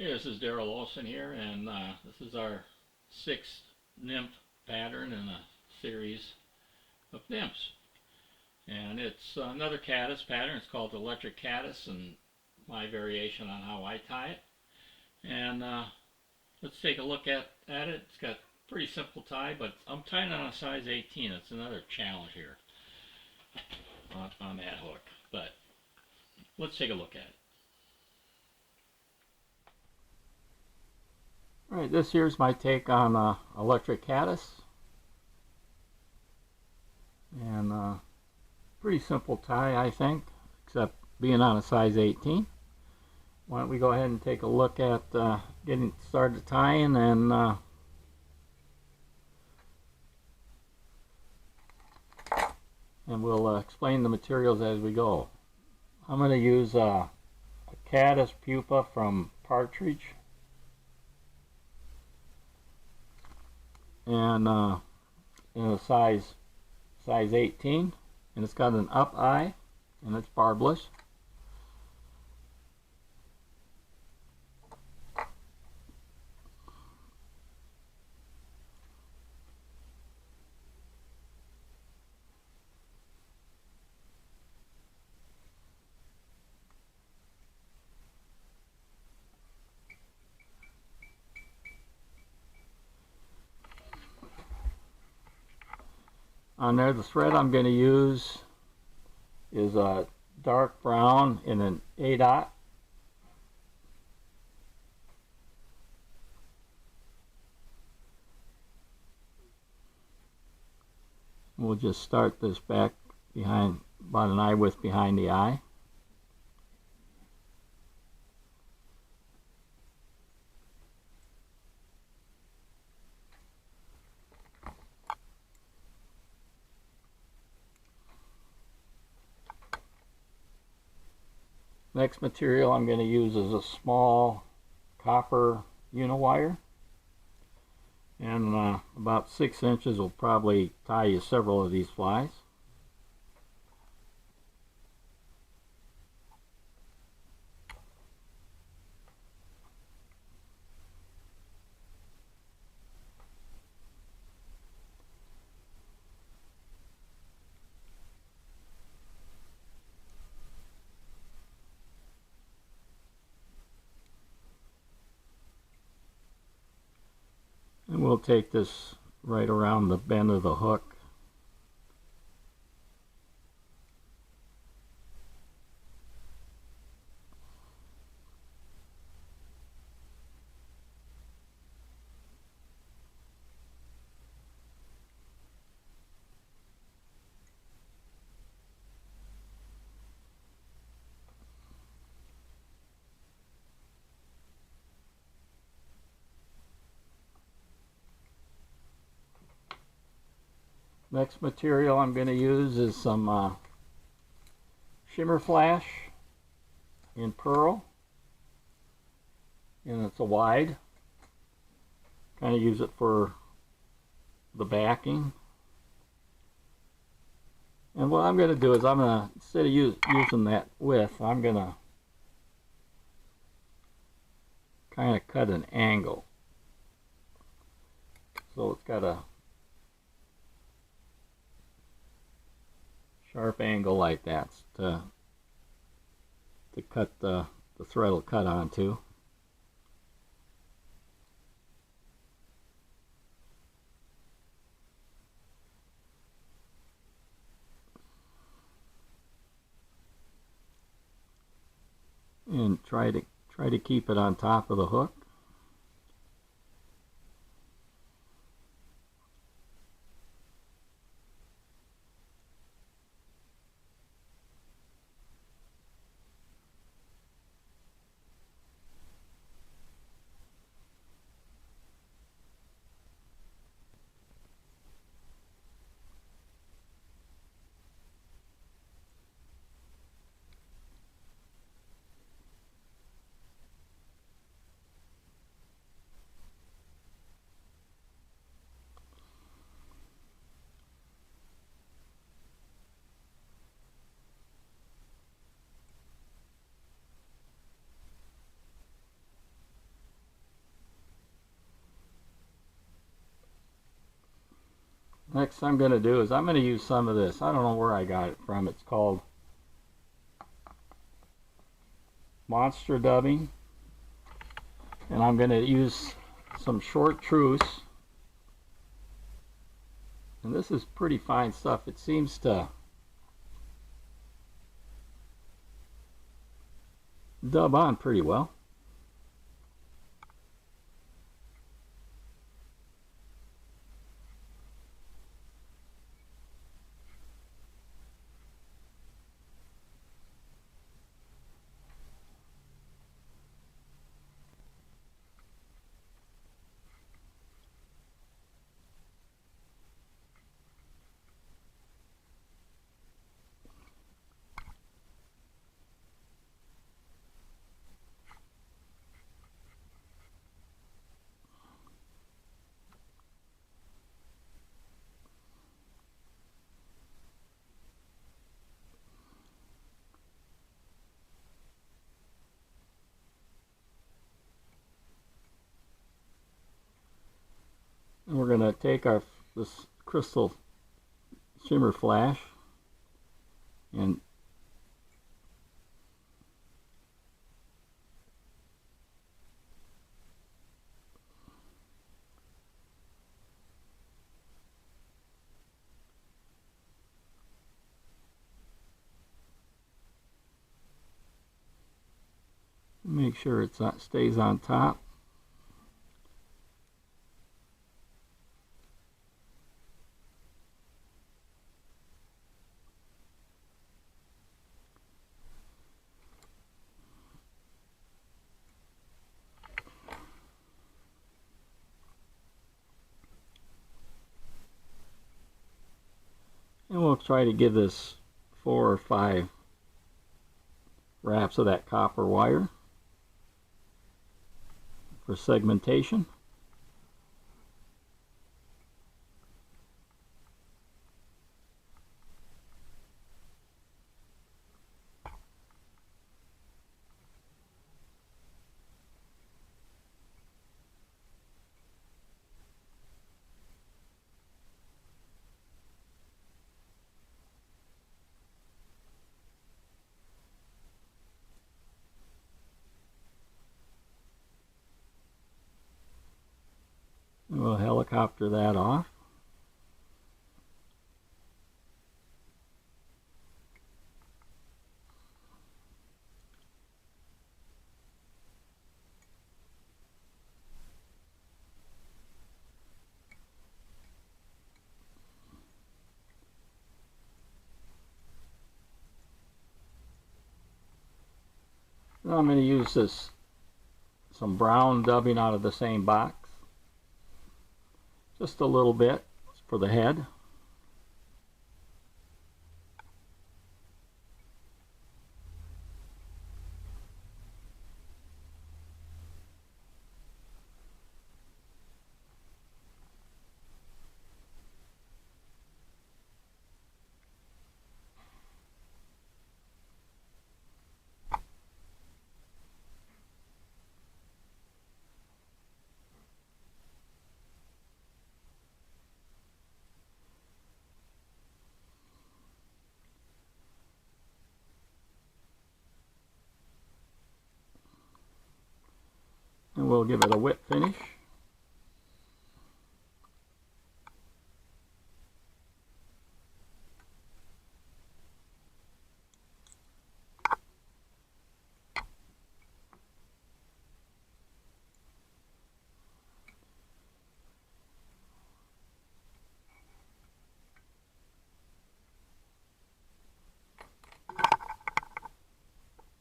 Hey, this is Daryl Olson here, and this is our sixth nymph pattern in a series of nymphs. And it's another caddis pattern. It's called Electric Caddis, and my variation on how I tie it. And let's take a look at it. It's got a pretty simple tie, but I'm tying on a size 18. It's another challenge here on that hook. But let's take a look at it. Alright, this here's my take on Electric Caddis. And pretty simple tie, I think, except being on a size 18. Why don't we go ahead and take a look at getting started tying, and we'll explain the materials as we go. I'm going to use a caddis pupa from Partridge. And in a size 18, and it's got an up eye, and it's barbless. On there, the thread I'm going to use is a dark brown in an 8/0. We'll just start this back behind, about an eye width behind the eye. Next material I'm going to use is a small copper uniwire, and about 6 inches will probably tie you several of these flies. And we'll take this right around the bend of the hook. Next material I'm going to use is some Shimmerflash in pearl, and it's a wide. Kind of use it for the backing. And what I'm going to do is I'm going to, instead of using that width, I'm going to kind of cut an angle. So it's got a sharp angle like that to cut the thread will cut onto. And try to keep it on top of the hook. Next I'm going to do is I'm going to use some of this. I don't know where I got it from. It's called Monster Dubbing. And I'm going to use some Chartreuse. And this is pretty fine stuff. It seems to dub on pretty well. And we're going to take this crystal Shimmerflash and make sure it stays on top. And we'll try to give this 4 or 5 wraps of that copper wire for segmentation. We'll helicopter that off. Now I'm going to use some brown dubbing out of the same box. Just a little bit for the head. And we'll give it a whip finish.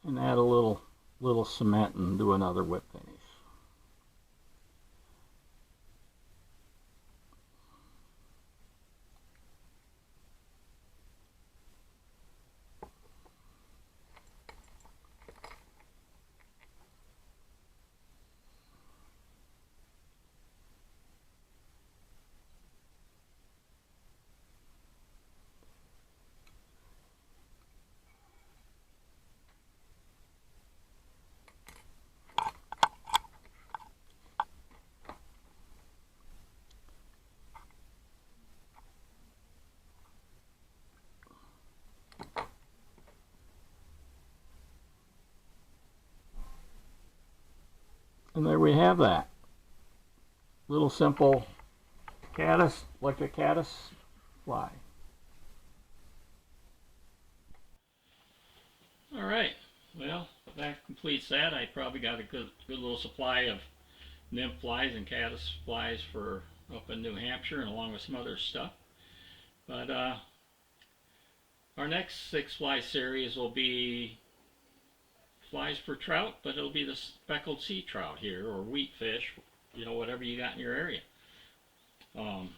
And add a little cement and do another whip finish. And there we have that. Little simple caddis, electric caddis fly. Alright, well, that completes that. I probably got a good little supply of nymph flies and caddis flies for up in New Hampshire, and along with some other stuff. But our next 6-fly series will be flies for trout, but it'll be the speckled sea trout here, or wheatfish, you know, whatever you got in your area. Well,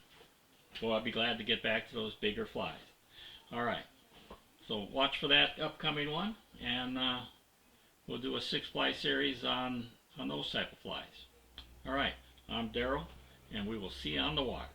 I'll be glad to get back to those bigger flies. Alright, so watch for that upcoming one, and we'll do a 6-fly series on those type of flies. Alright, I'm Daryl, and we will see you on the water.